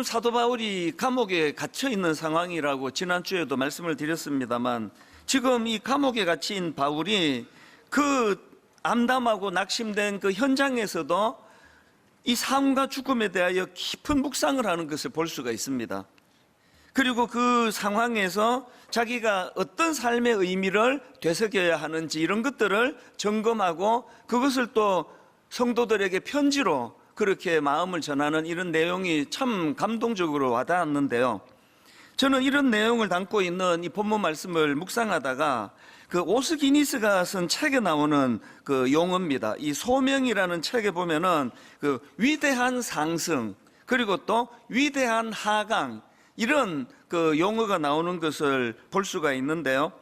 지금 사도 바울이 감옥에 갇혀 있는 상황이라고 지난주에도 말씀을 드렸습니다만, 지금 이 감옥에 갇힌 바울이 그 암담하고 낙심된 그 현장에서도 이 삶과 죽음에 대하여 깊은 묵상을 하는 것을 볼 수가 있습니다. 그리고 그 상황에서 자기가 어떤 삶의 의미를 되새겨야 하는지 이런 것들을 점검하고 그것을 또 성도들에게 편지로 그렇게 마음을 전하는 이런 내용이 참 감동적으로 와닿았는데요. 저는 이런 내용을 담고 있는 이 본문 말씀을 묵상하다가 그 오스기니스가 쓴 책에 나오는 그 용어입니다. 이 소명이라는 책에 보면은 그 위대한 상승, 그리고 또 위대한 하강, 이런 그 용어가 나오는 것을 볼 수가 있는데요.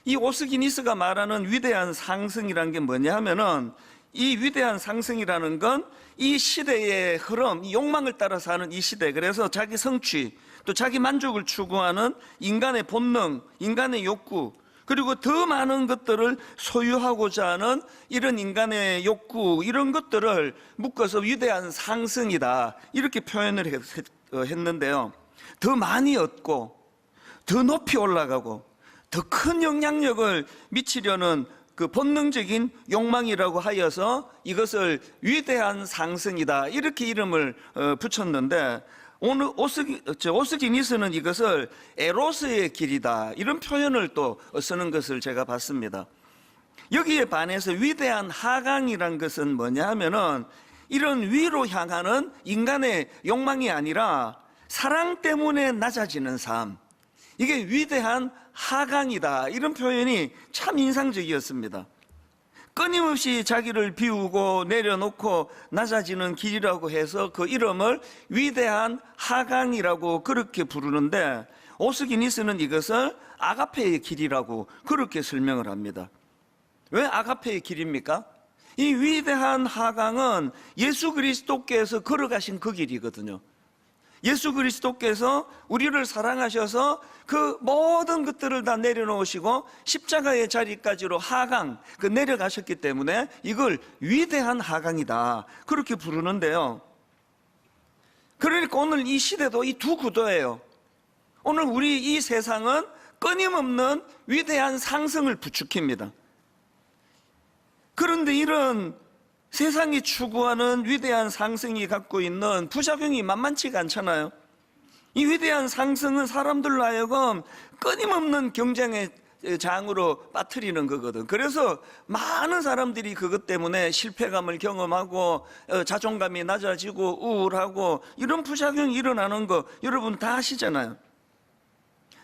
이 오스기니스가 말하는 위대한 상승이라는 게 뭐냐 하면은, 이 위대한 상승이라는 건 이 시대의 흐름, 이 욕망을 따라 사는 이 시대, 그래서 자기 성취, 또 자기 만족을 추구하는 인간의 본능, 인간의 욕구, 그리고 더 많은 것들을 소유하고자 하는 이런 인간의 욕구, 이런 것들을 묶어서 위대한 상승이다, 이렇게 표현을 했는데요. 더 많이 얻고 더 높이 올라가고 더 큰 영향력을 미치려는 그 본능적인 욕망이라고 하여서 이것을 위대한 상승이다, 이렇게 이름을 붙였는데, 오늘 오스기니스는 이것을 에로스의 길이다, 이런 표현을 또 쓰는 것을 제가 봤습니다. 여기에 반해서 위대한 하강이란 것은 뭐냐 하면은, 이런 위로 향하는 인간의 욕망이 아니라 사랑 때문에 낮아지는 삶, 이게 위대한 하강이다, 이런 표현이 참 인상적이었습니다. 끊임없이 자기를 비우고 내려놓고 낮아지는 길이라고 해서 그 이름을 위대한 하강이라고 그렇게 부르는데, 오스기니스는 이것을 아가페의 길이라고 그렇게 설명을 합니다. 왜 아가페의 길입니까? 이 위대한 하강은 예수 그리스도께서 걸어가신 그 길이거든요. 예수 그리스도께서 우리를 사랑하셔서 그 모든 것들을 다 내려놓으시고 십자가의 자리까지로 하강, 그 내려가셨기 때문에 이걸 위대한 하강이다, 그렇게 부르는데요. 그러니까 오늘 이 시대도 이 두 구도예요. 오늘 우리 이 세상은 끊임없는 위대한 상승을 부추깁니다. 그런데 이런 세상이 추구하는 위대한 상승이 갖고 있는 부작용이 만만치가 않잖아요. 이 위대한 상승은 사람들로 하여금 끊임없는 경쟁의 장으로 빠뜨리는 거거든. 그래서 많은 사람들이 그것 때문에 실패감을 경험하고 자존감이 낮아지고 우울하고 이런 부작용이 일어나는 거 여러분 다 아시잖아요.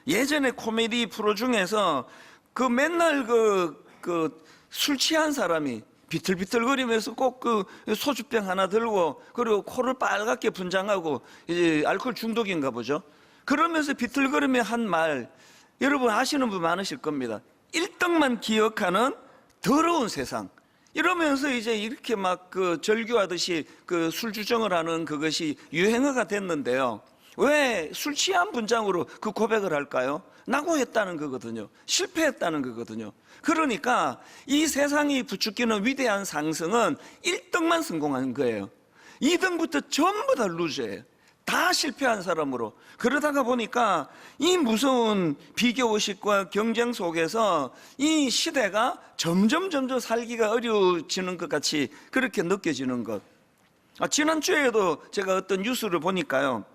예전에 코미디 프로 중에서 그 맨날 술 취한 사람이 비틀비틀거리면서 꼭 그 소주병 하나 들고, 그리고 코를 빨갛게 분장하고, 이제 알코올 중독인가 보죠. 그러면서 비틀거리며 한 말, 여러분 아시는 분 많으실 겁니다. 1등만 기억하는 더러운 세상. 이러면서 이제 이렇게 막 그 절규하듯이 그 술주정을 하는 그것이 유행어가 됐는데요. 왜 술 취한 분장으로 그 고백을 할까요? 낙오했다는 거거든요. 실패했다는 거거든요. 그러니까 이 세상이 부추기는 위대한 상승은 1등만 성공한 거예요. 2등부터 전부 다 루저예요. 다 실패한 사람으로. 그러다가 보니까 이 무서운 비교의식과 경쟁 속에서 이 시대가 점점 살기가 어려워지는 것 같이 그렇게 느껴지는 것. 지난주에도 제가 어떤 뉴스를 보니까요,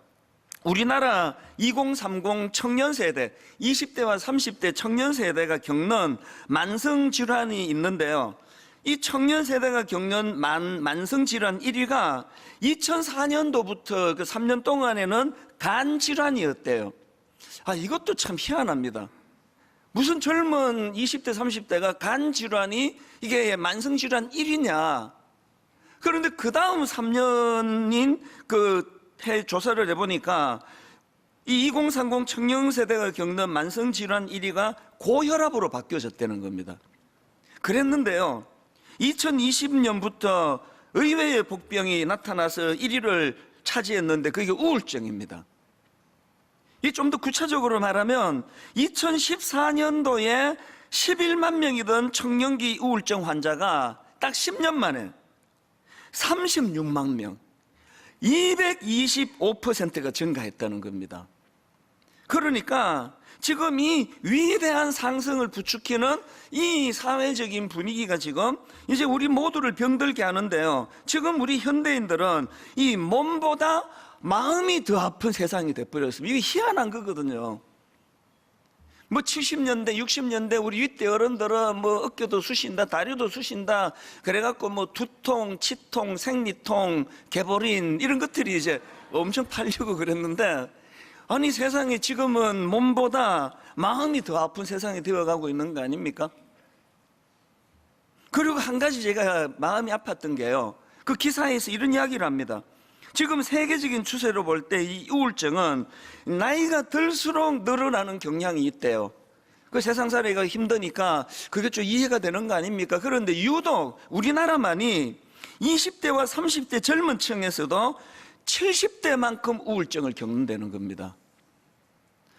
우리나라 2030 청년 세대, 20대와 30대 청년 세대가 겪는 만성 질환이 있는데요. 이 청년 세대가 겪는 만성 질환 1위가 2004년도부터 그 3년 동안에는 간 질환이었대요. 이것도 참 희한합니다. 무슨 젊은 20대, 30대가 간 질환이 이게 만성 질환 1위냐? 그런데 그 다음 3년인 그 해 조사를 해보니까 이 2030 청년 세대가 겪는 만성질환 1위가 고혈압으로 바뀌어졌다는 겁니다. 그랬는데요, 2020년부터 의외의 복병이 나타나서 1위를 차지했는데 그게 우울증입니다. 이 좀 더 구체적으로 말하면 2014년도에 11만 명이던 청년기 우울증 환자가 딱 10년 만에 36만 명, 225%가 증가했다는 겁니다. 그러니까 지금 이 위대한 상승을 부추기는 이 사회적인 분위기가 지금 이제 우리 모두를 병들게 하는데요. 지금 우리 현대인들은 이 몸보다 마음이 더 아픈 세상이 돼버렸습니다. 이게 희한한 거거든요. 뭐 70년대, 60년대 우리 윗대 어른들은 뭐 어깨도 쑤신다, 다리도 쑤신다, 그래갖고 뭐 두통, 치통, 생리통, 개보린 이런 것들이 이제 엄청 팔리고 그랬는데, 아니 세상에 지금은 몸보다 마음이 더 아픈 세상이 되어가고 있는 거 아닙니까? 그리고 한 가지 제가 마음이 아팠던 게요, 그 기사에서 이런 이야기를 합니다. 지금 세계적인 추세로 볼 때 이 우울증은 나이가 들수록 늘어나는 경향이 있대요. 그 세상살이가 힘드니까 그게 좀 이해가 되는 거 아닙니까? 그런데 유독 우리나라만이 20대와 30대 젊은 층에서도 70대만큼 우울증을 겪는다는 겁니다.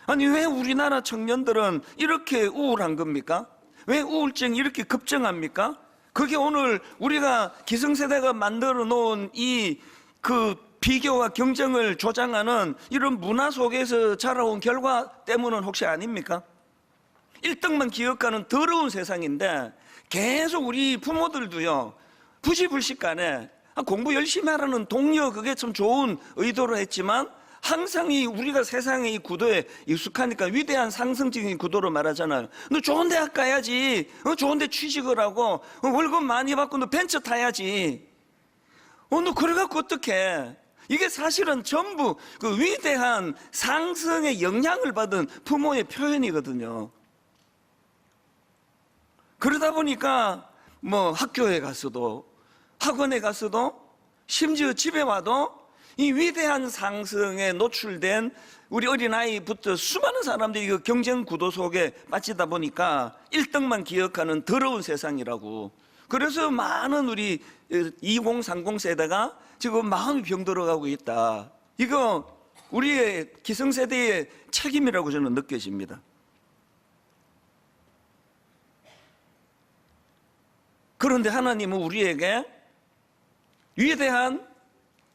아니 왜 우리나라 청년들은 이렇게 우울한 겁니까? 왜 우울증이 이렇게 급증합니까? 그게 오늘 우리가 기성세대가 만들어 놓은 이 비교와 경쟁을 조장하는 이런 문화 속에서 자라온 결과 때문은 혹시 아닙니까? 1등만 기억하는 더러운 세상인데 계속 우리 부모들도요, 부지불식간에 공부 열심히 하라는 독려, 그게 참 좋은 의도로 했지만 항상 우리가 세상의 이 구도에 익숙하니까 위대한 상승적인 구도로 말하잖아요. 너 좋은 대학 가야지, 좋은 데 취직을 하고, 월급 많이 받고 너 벤처 타야지. 너 그래갖고 어떡해. 이게 사실은 전부 그 위대한 상승의 영향을 받은 부모의 표현이거든요. 그러다 보니까 뭐 학교에 가서도, 학원에 가서도, 심지어 집에 와도 이 위대한 상승에 노출된 우리 어린아이부터 수많은 사람들이 그 경쟁 구도 속에 빠지다 보니까 1등만 기억하는 더러운 세상이라고. 그래서 많은 우리 2030 세대가 지금 마음이 병들어가고 있다. 이거 우리의 기성세대의 책임이라고 저는 느껴집니다. 그런데 하나님은 우리에게 위대한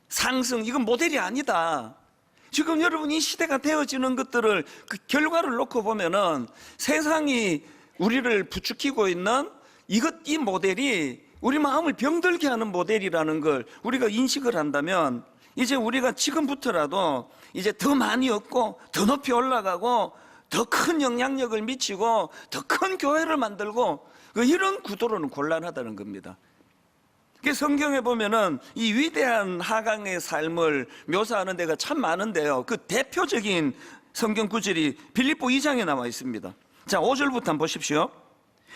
상승, 이건 모델이 아니다. 지금 여러분 이 시대가 되어지는 것들을 그 결과를 놓고 보면은 세상이 우리를 부추기고 있는 이 모델이 우리 마음을 병들게 하는 모델이라는 걸 우리가 인식을 한다면 이제 우리가 지금부터라도 이제 더 많이 얻고 더 높이 올라가고 더 큰 영향력을 미치고 더 큰 교회를 만들고 이런 구도로는 곤란하다는 겁니다. 성경에 보면은 이 위대한 하강의 삶을 묘사하는 데가 참 많은데요, 그 대표적인 성경 구절이 빌립보 2장에 나와 있습니다. 자, 5절부터 한번 보십시오.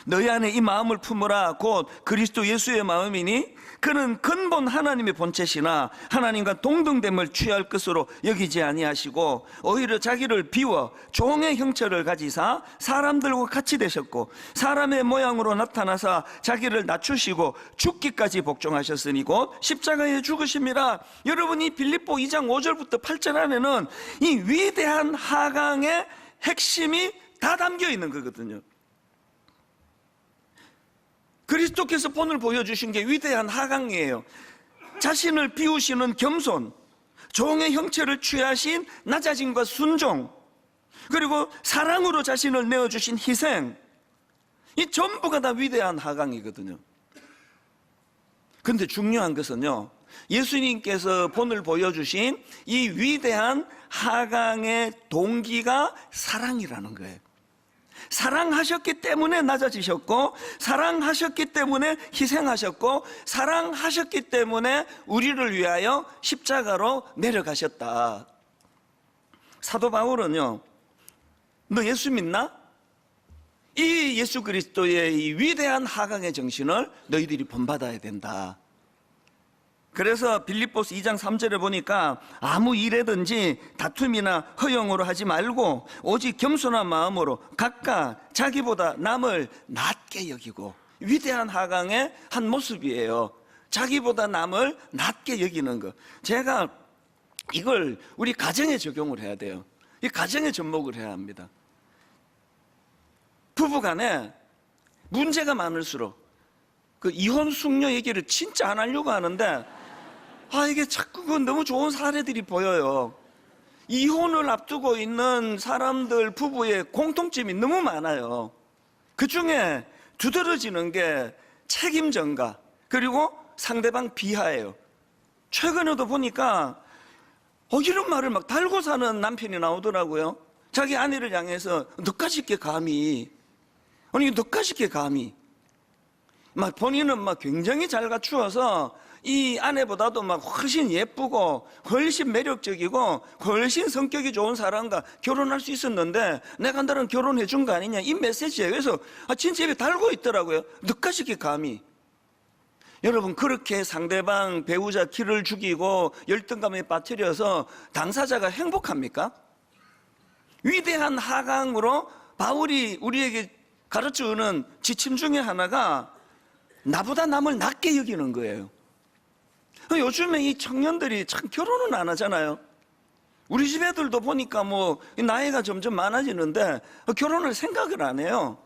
너희 안에 이 마음을 품으라. 곧 그리스도 예수의 마음이니 그는 근본 하나님의 본체시나 하나님과 동등됨을 취할 것으로 여기지 아니하시고 오히려 자기를 비워 종의 형체를 가지사 사람들과 같이 되셨고 사람의 모양으로 나타나사 자기를 낮추시고 죽기까지 복종하셨으니 곧 십자가에 죽으심이라. 여러분이 빌립보 2장 5절부터 8절 안에는 이 위대한 하강의 핵심이 다 담겨 있는 거거든요. 그리스도께서 본을 보여주신 게 위대한 하강이에요. 자신을 비우시는 겸손, 종의 형체를 취하신 낮아짐과 순종, 그리고 사랑으로 자신을 내어주신 희생, 이 전부가 다 위대한 하강이거든요. 그런데 중요한 것은요, 예수님께서 본을 보여주신 이 위대한 하강의 동기가 사랑이라는 거예요. 사랑하셨기 때문에 낮아지셨고 사랑하셨기 때문에 희생하셨고 사랑하셨기 때문에 우리를 위하여 십자가로 내려가셨다. 사도 바울은요, 너 예수 믿나? 이 예수 그리스도의 이 위대한 하강의 정신을 너희들이 본받아야 된다. 그래서 빌립보서 2장 3절에 보니까 아무 일에든지 다툼이나 허영으로 하지 말고 오직 겸손한 마음으로 각각 자기보다 남을 낮게 여기고, 위대한 하강의 한 모습이에요. 자기보다 남을 낮게 여기는 것. 제가 이걸 우리 가정에 적용을 해야 돼요. 이 가정에 접목을 해야 합니다. 부부간에 문제가 많을수록 그 이혼 숙녀 얘기를 진짜 안 하려고 하는데 이게 자꾸 그 너무 좋은 사례들이 보여요. 이혼을 앞두고 있는 사람들 부부의 공통점이 너무 많아요. 그 중에 두드러지는 게 책임 전가, 그리고 상대방 비하예요. 최근에도 보니까 이런 말을 막 달고 사는 남편이 나오더라고요. 자기 아내를 향해서 너까지 이렇게 감히, 아니 너까지 이렇게 감히, 막 본인은 막 굉장히 잘 갖추어서 이 아내보다도 막 훨씬 예쁘고 훨씬 매력적이고 훨씬 성격이 좋은 사람과 결혼할 수 있었는데 내가 너랑 결혼해 준 거 아니냐, 이 메시지에. 그래서 진짜 입에 달고 있더라고요. 너까지 이렇게 감히. 여러분, 그렇게 상대방 배우자 기를 죽이고 열등감에 빠뜨려서 당사자가 행복합니까? 위대한 하강으로 바울이 우리에게 가르쳐주는 지침 중에 하나가 나보다 남을 낮게 여기는 거예요. 요즘에 이 청년들이 참 결혼은 안 하잖아요. 우리 집 애들도 보니까 뭐 나이가 점점 많아지는데 결혼을 생각을 안 해요.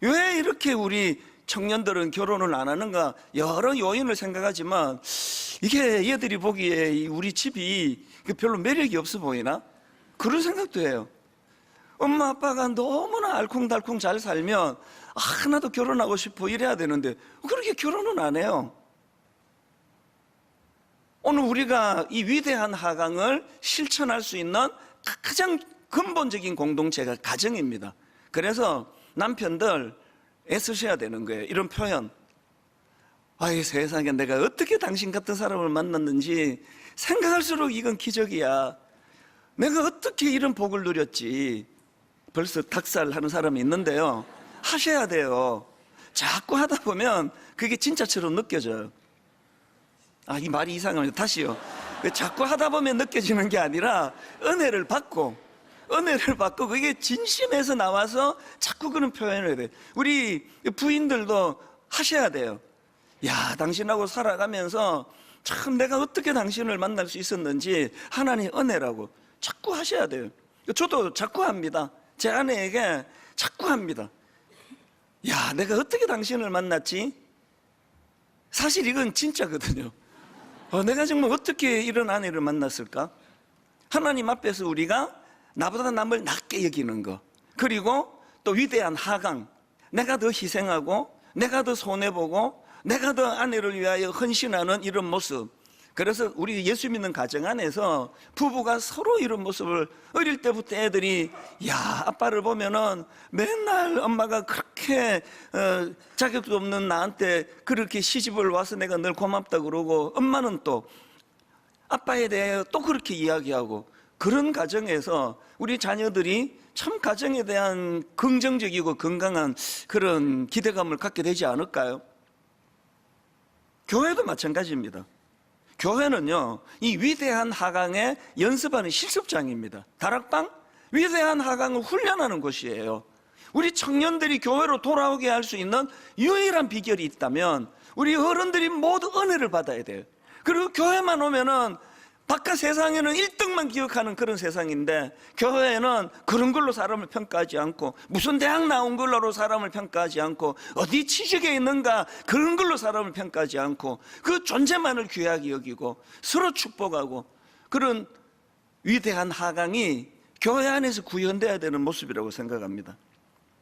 왜 이렇게 우리 청년들은 결혼을 안 하는가? 여러 요인을 생각하지만 이게 얘들이 보기에 우리 집이 별로 매력이 없어 보이나? 그런 생각도 해요. 엄마 아빠가 너무나 알콩달콩 잘 살면 나도 결혼하고 싶어 이래야 되는데 그렇게 결혼은 안 해요. 오늘 우리가 이 위대한 하강을 실천할 수 있는 가장 근본적인 공동체가 가정입니다. 그래서 남편들 애쓰셔야 되는 거예요. 이런 표현. 세상에 내가 어떻게 당신 같은 사람을 만났는지 생각할수록 이건 기적이야. 내가 어떻게 이런 복을 누렸지. 벌써 닭살하는 사람이 있는데요, 하셔야 돼요. 자꾸 하다 보면 그게 진짜처럼 느껴져요. 이 말이 이상하네요. 다시요. 자꾸 하다 보면 느껴지는 게 아니라 은혜를 받고 그게 진심에서 나와서 자꾸 그런 표현을 해야 돼요. 우리 부인들도 하셔야 돼요. 당신하고 살아가면서 참 내가 어떻게 당신을 만날 수 있었는지 하나님 은혜라고 자꾸 하셔야 돼요. 저도 자꾸 합니다. 제 아내에게 자꾸 합니다. 내가 어떻게 당신을 만났지? 사실 이건 진짜거든요. 내가 정말 어떻게 이런 아내를 만났을까? 하나님 앞에서 우리가 나보다 남을 낮게 여기는 거, 그리고 또 위대한 하강, 내가 더 희생하고 내가 더 손해보고 내가 더 아내를 위하여 헌신하는 이런 모습. 그래서 우리 예수 믿는 가정 안에서 부부가 서로 이런 모습을, 어릴 때부터 애들이 아빠를 보면은 맨날 엄마가 그렇게 자격도 없는 나한테 그렇게 시집을 와서 내가 늘 고맙다 그러고, 엄마는 또 아빠에 대해 또 그렇게 이야기하고, 그런 가정에서 우리 자녀들이 참 가정에 대한 긍정적이고 건강한 그런 기대감을 갖게 되지 않을까요? 교회도 마찬가지입니다. 교회는요, 이 위대한 하강에 연습하는 실습장입니다. 다락방? 위대한 하강을 훈련하는 곳이에요. 우리 청년들이 교회로 돌아오게 할 수 있는 유일한 비결이 있다면 우리 어른들이 모두 은혜를 받아야 돼요. 그리고 교회만 오면은 바깥 세상에는 1등만 기억하는 그런 세상인데, 교회에는 그런 걸로 사람을 평가하지 않고, 무슨 대학 나온 걸로 사람을 평가하지 않고, 어디 취직에 있는가 그런 걸로 사람을 평가하지 않고, 그 존재만을 귀하게 여기고 서로 축복하고, 그런 위대한 하강이 교회 안에서 구현돼야 되는 모습이라고 생각합니다.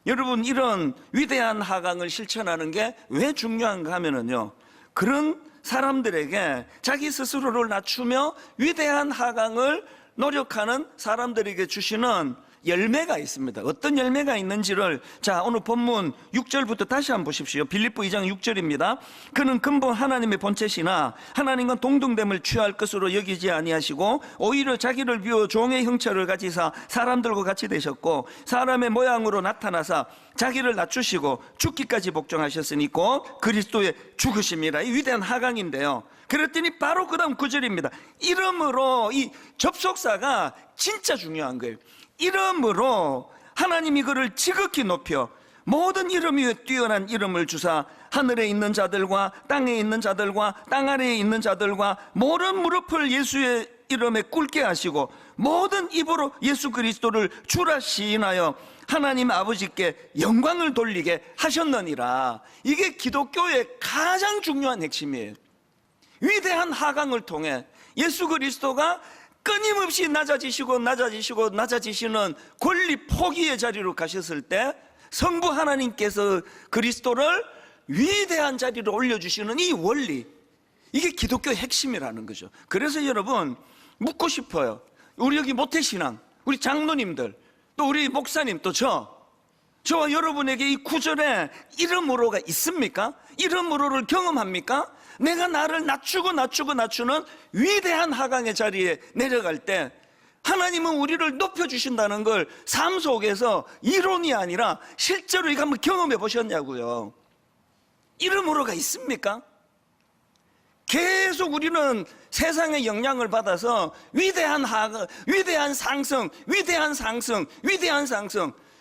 여러분, 이런 위대한 하강을 실천하는 게 왜 중요한가 하면은요, 그런 사람들에게 자기 스스로를 낮추며 위대한 하강을 노력하는 사람들에게 주시는 열매가 있습니다. 어떤 열매가 있는지를 오늘 본문 6절부터 다시 한번 보십시오. 빌립보 2장 6절입니다. 그는 근본 하나님의 본체시나 하나님과 동등됨을 취할 것으로 여기지 아니하시고 오히려 자기를 비워 종의 형체를 가지사 사람들과 같이 되셨고 사람의 모양으로 나타나사 자기를 낮추시고 죽기까지 복종하셨으니 곧 그리스도의 죽으심이라. 이 위대한 하강인데요, 그랬더니 바로 그 다음 9절입니다. 이름으로, 이 접속사가 진짜 중요한 거예요. 이름으로 하나님이 그를 지극히 높여 모든 이름 위에 뛰어난 이름을 주사 하늘에 있는 자들과 땅에 있는 자들과 땅 아래에 있는 자들과 모든 무릎을 예수의 이름에 꿇게 하시고 모든 입으로 예수 그리스도를 주라 시인하여 하나님 아버지께 영광을 돌리게 하셨느니라. 이게 기독교의 가장 중요한 핵심이에요. 위대한 하강을 통해 예수 그리스도가 끊임없이 낮아지시는 권리 포기의 자리로 가셨을 때 성부 하나님께서 그리스도를 위대한 자리로 올려주시는 이 원리, 이게 기독교의 핵심이라는 거죠. 그래서 여러분 묻고 싶어요. 우리 여기 모태신앙, 우리 장로님들, 또 우리 목사님, 또 저와 여러분에게 이 구절에 이름으로가 있습니까? 이름으로를 경험합니까? 내가 나를 낮추는 위대한 하강의 자리에 내려갈 때 하나님은 우리를 높여주신다는 걸 삶 속에서 이론이 아니라 실제로 이거 한번 경험해 보셨냐고요. 이름으로가 있습니까? 계속 우리는 세상의 영향을 받아서 위대한 하강, 위대한 상승,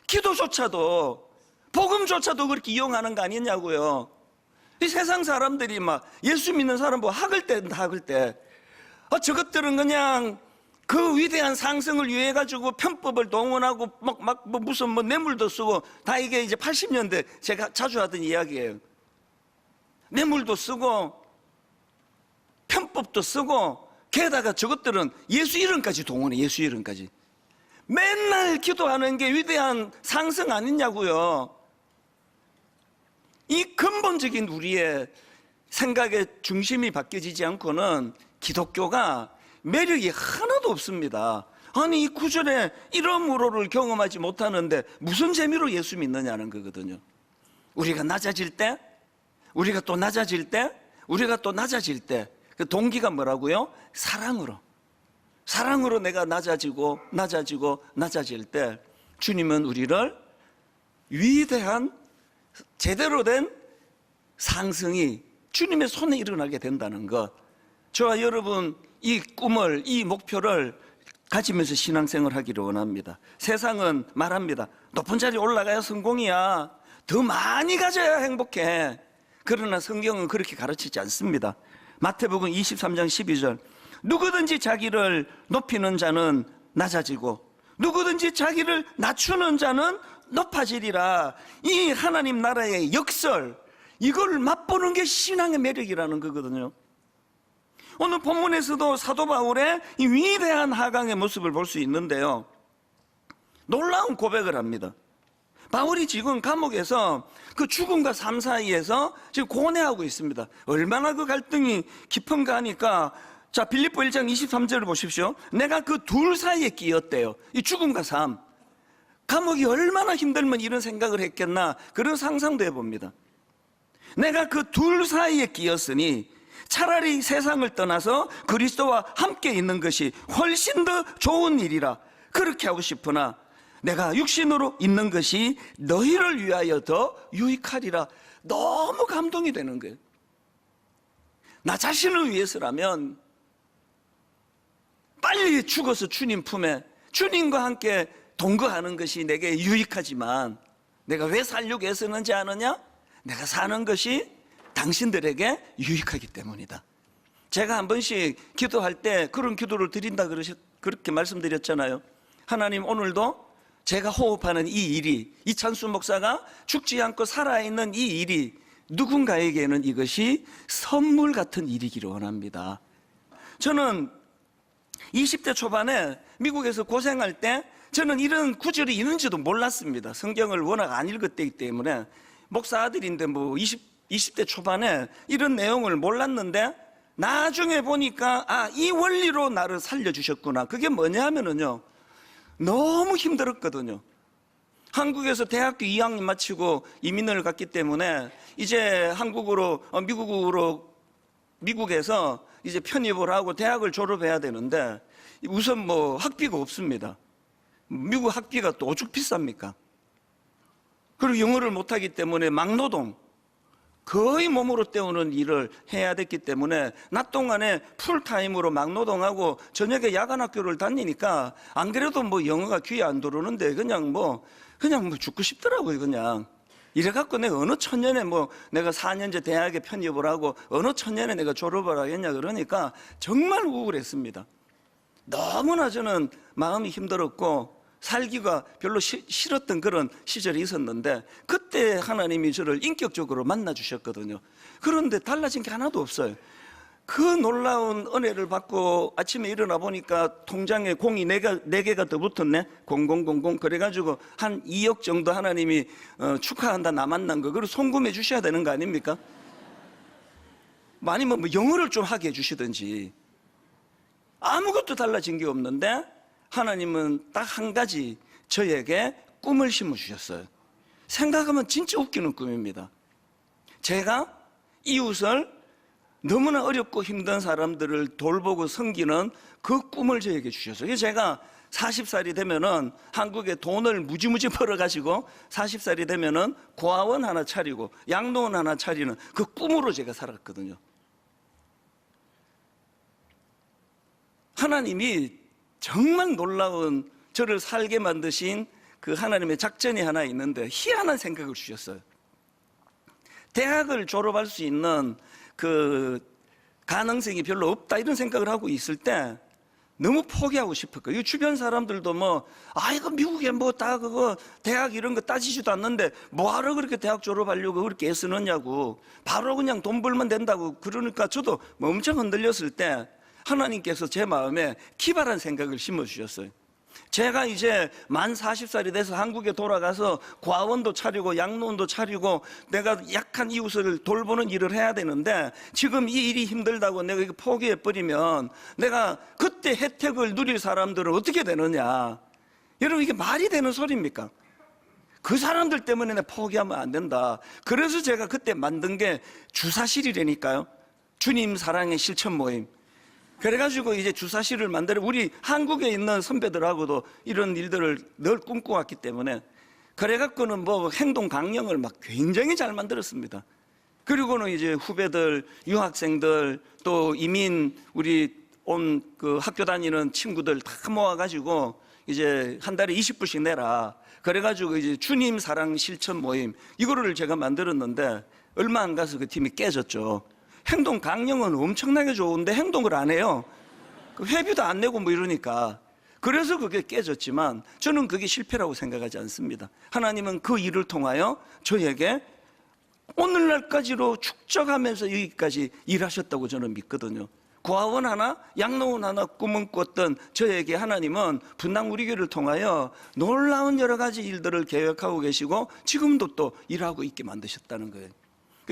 기도조차도, 복음조차도 그렇게 이용하는 거 아니냐고요. 이 세상 사람들이 막 예수 믿는 사람 보고 학을 때 저것들은 그냥 그 위대한 상승을 위해 가지고 편법을 동원하고 무슨 뇌물도 쓰고, 다 이게 이제 80년대 제가 자주 하던 이야기예요. 뇌물도 쓰고 편법도 쓰고, 게다가 저것들은 예수 이름까지 동원해. 예수 이름까지 맨날 기도하는 게 위대한 상승 아니냐고요. 이 근본적인 우리의 생각의 중심이 바뀌어지지 않고는 기독교가 매력이 하나도 없습니다. 아니 이 구절에 이러므로를 경험하지 못하는데 무슨 재미로 예수 믿느냐는 거거든요. 우리가 낮아질 때, 우리가 또 낮아질 때 그 동기가 뭐라고요? 사랑으로 내가 낮아질 때 주님은 우리를 위대한 제대로 된 상승이 주님의 손에 일어나게 된다는 것, 저와 여러분 이 꿈을, 이 목표를 가지면서 신앙생활을 하기를 원합니다. 세상은 말합니다. 높은 자리에 올라가야 성공이야, 더 많이 가져야 행복해. 그러나 성경은 그렇게 가르치지 않습니다. 마태복음 23장 12절, 누구든지 자기를 높이는 자는 낮아지고 누구든지 자기를 낮추는 자는 높아지리라. 이 하나님 나라의 역설, 이걸 맛보는 게 신앙의 매력이라는 거거든요. 오늘 본문에서도 사도 바울의 이 위대한 하강의 모습을 볼 수 있는데요, 놀라운 고백을 합니다. 바울이 지금 감옥에서 그 죽음과 삶 사이에서 지금 고뇌하고 있습니다. 얼마나 그 갈등이 깊은가 하니까, 자 빌립보 1장 23절을 보십시오. 내가 그 둘 사이에 끼었대요. 이 죽음과 삶, 감옥이 얼마나 힘들면 이런 생각을 했겠나, 그런 상상도 해봅니다. 내가 그 둘 사이에 끼었으니 차라리 세상을 떠나서 그리스도와 함께 있는 것이 훨씬 더 좋은 일이라 그렇게 하고 싶으나 내가 육신으로 있는 것이 너희를 위하여 더 유익하리라. 너무 감동이 되는 거예요. 나 자신을 위해서라면 빨리 죽어서 주님 품에, 주님과 함께 동거하는 것이 내게 유익하지만 내가 왜 살려고 애쓰는지 아느냐? 내가 사는 것이 당신들에게 유익하기 때문이다. 제가 한 번씩 기도할 때 그런 기도를 드린다 그렇게 말씀드렸잖아요. 하나님, 오늘도 제가 호흡하는 이 일이, 이찬수 목사가 죽지 않고 살아있는 이 일이 누군가에게는 이것이 선물 같은 일이기를 원합니다. 저는 20대 초반에 미국에서 고생할 때 저는 이런 구절이 있는지도 몰랐습니다. 성경을 워낙 안 읽었기 때문에. 목사 아들인데 20대 초반에 이런 내용을 몰랐는데 나중에 보니까 이 원리로 나를 살려주셨구나. 그게 뭐냐 하면은요, 너무 힘들었거든요. 한국에서 대학교 2학년 마치고 이민을 갔기 때문에 이제 미국에서 이제 편입을 하고 대학을 졸업해야 되는데 우선 학비가 없습니다. 미국 학비가 또 오죽 비쌉니까? 그리고 영어를 못하기 때문에 막노동, 거의 몸으로 때우는 일을 해야 됐기 때문에 낮 동안에 풀타임으로 막노동하고 저녁에 야간학교를 다니니까 안 그래도 영어가 귀에 안 들어오는데 그냥 죽고 싶더라고요. 그냥 이래갖고 내가 어느 천년에 내가 4년제 대학에 편입을 하고 어느 천년에 내가 졸업을 하겠냐 그러니까 정말 우울했습니다. 너무나 저는 마음이 힘들었고 살기가 별로 싫었던 그런 시절이 있었는데 그때 하나님이 저를 인격적으로 만나 주셨거든요. 그런데 달라진 게 하나도 없어요. 그 놀라운 은혜를 받고 아침에 일어나 보니까 통장에 공이 네 개가 더 붙었네. 0000. 그래가지고 한 2억 정도 하나님이 축하한다 나 만난 거 그걸 송금해 주셔야 되는 거 아닙니까? 아니면 뭐 영어를 좀 하게 해주시든지. 아무것도 달라진 게 없는데 하나님은 딱 한 가지 저에게 꿈을 심어주셨어요. 생각하면 진짜 웃기는 꿈입니다. 제가 이웃을 너무나 어렵고 힘든 사람들을 돌보고 섬기는 그 꿈을 저에게 주셨어요. 제가 40살이 되면은 한국에 돈을 무지무지 벌어가지고 40살이 되면은 고아원 하나 차리고 양로원 하나 차리는 그 꿈으로 제가 살았거든요. 하나님이 정말 놀라운 저를 살게 만드신 그 하나님의 작전이 하나 있는데 희한한 생각을 주셨어요. 대학을 졸업할 수 있는 그 가능성이 별로 없다 이런 생각을 하고 있을 때 너무 포기하고 싶었거든요. 주변 사람들도 이거 미국에 다 그거 대학 이런 거 따지지도 않는데 뭐하러 그렇게 대학 졸업하려고 그렇게 애쓰느냐고, 바로 그냥 돈 벌면 된다고 그러니까 저도 엄청 흔들렸을 때 하나님께서 제 마음에 기발한 생각을 심어주셨어요. 제가 이제 만 40살이 돼서 한국에 돌아가서 과원도 차리고 양로원도 차리고 내가 약한 이웃을 돌보는 일을 해야 되는데 지금 이 일이 힘들다고 내가 이거 포기해버리면 내가 그때 혜택을 누릴 사람들은 어떻게 되느냐. 여러분 이게 말이 되는 소리입니까? 그 사람들 때문에 내가 포기하면 안 된다. 그래서 제가 그때 만든 게 주사실이라니까요. 주님 사랑의 실천 모임. 그래가지고 이제 주사실을 만들어 우리 한국에 있는 선배들하고도 이런 일들을 늘 꿈꿔왔기 때문에 그래갖고는 행동 강령을 굉장히 잘 만들었습니다. 그리고는 이제 후배들, 유학생들 또 이민 우리 온 그 학교 다니는 친구들 다 모아가지고 이제 한 달에 20불씩 내라. 그래가지고 이제 주님 사랑 실천 모임 이거를 제가 만들었는데 얼마 안 가서 그 팀이 깨졌죠. 행동 강령은 엄청나게 좋은데 행동을 안 해요. 회비도 안 내고 이러니까. 그래서 그게 깨졌지만 저는 그게 실패라고 생각하지 않습니다. 하나님은 그 일을 통하여 저에게 오늘날까지로 축적하면서 여기까지 일하셨다고 저는 믿거든요. 고아원 하나, 양로원 하나 꿈을 꿨던 저에게 하나님은 분당 우리 교회를 통하여 놀라운 여러 가지 일들을 계획하고 계시고 지금도 또 일하고 있게 만드셨다는 거예요.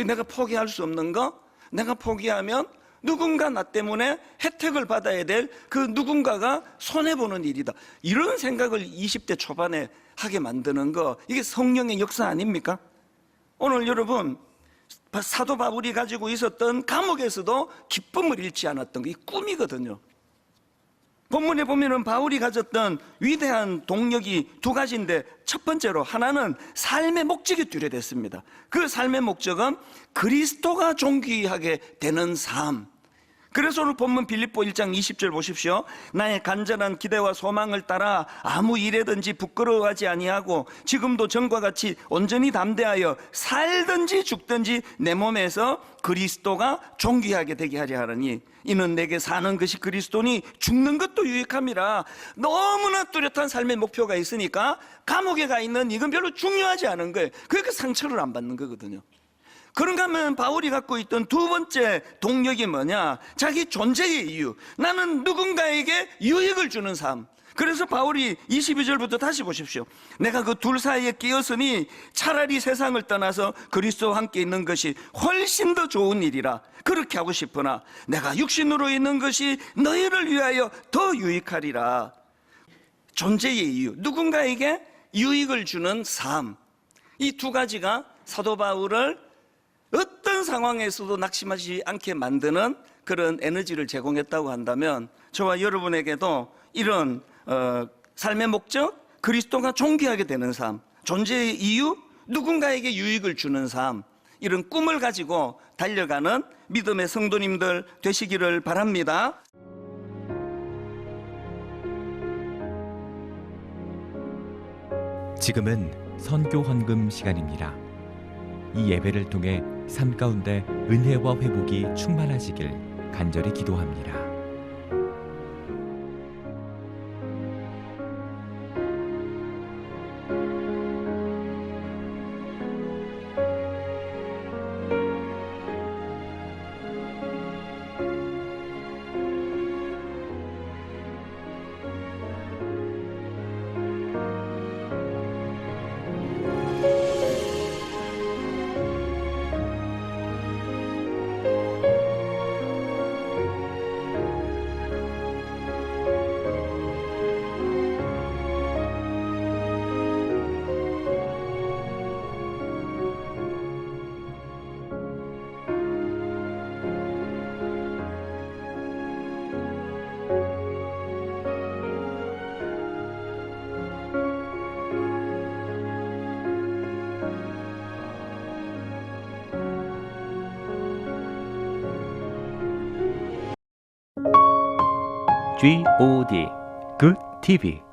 내가 포기할 수 없는 거, 내가 포기하면 누군가 나 때문에 혜택을 받아야 될 그 누군가가 손해보는 일이다. 이런 생각을 20대 초반에 하게 만드는 거, 이게 성령의 역사 아닙니까? 오늘 여러분 사도 바울이 가지고 있었던 감옥에서도 기쁨을 잃지 않았던 게 꿈이거든요. 본문에 보면은 바울이 가졌던 위대한 동력이 두 가지인데 첫 번째로 하나는 삶의 목적이 뚜렷했습니다. 그 삶의 목적은 그리스도가 존귀하게 되는 삶. 그래서 오늘 본문 빌립보 1장 20절 보십시오. 나의 간절한 기대와 소망을 따라 아무 일에든지 부끄러워하지 아니하고 지금도 전과 같이 온전히 담대하여 살든지 죽든지 내 몸에서 그리스도가 존귀하게 되게 하려 하느니 이는 내게 사는 것이 그리스도니 죽는 것도 유익함이라. 너무나 뚜렷한 삶의 목표가 있으니까 감옥에 가 있는 이건 별로 중요하지 않은 거예요. 그러니까 상처를 안 받는 거거든요. 그런가 하면 바울이 갖고 있던 두 번째 동력이 뭐냐? 자기 존재의 이유. 나는 누군가에게 유익을 주는 삶. 그래서 바울이 22절부터 다시 보십시오. 내가 그 둘 사이에 끼었으니 차라리 세상을 떠나서 그리스도와 함께 있는 것이 훨씬 더 좋은 일이라. 그렇게 하고 싶으나 내가 육신으로 있는 것이 너희를 위하여 더 유익하리라. 존재의 이유. 누군가에게 유익을 주는 삶. 이 두 가지가 사도 바울을 어떤 상황에서도 낙심하지 않게 만드는 그런 에너지를 제공했다고 한다면 저와 여러분에게도 이런 삶의 목적, 그리스도가 존귀하게 되는 삶, 존재의 이유, 누군가에게 유익을 주는 삶, 이런 꿈을 가지고 달려가는 믿음의 성도님들 되시기를 바랍니다. 지금은 선교 헌금 시간입니다. 이 예배를 통해 삶 가운데 은혜와 회복이 충만하시길 간절히 기도합니다. GOD Good TV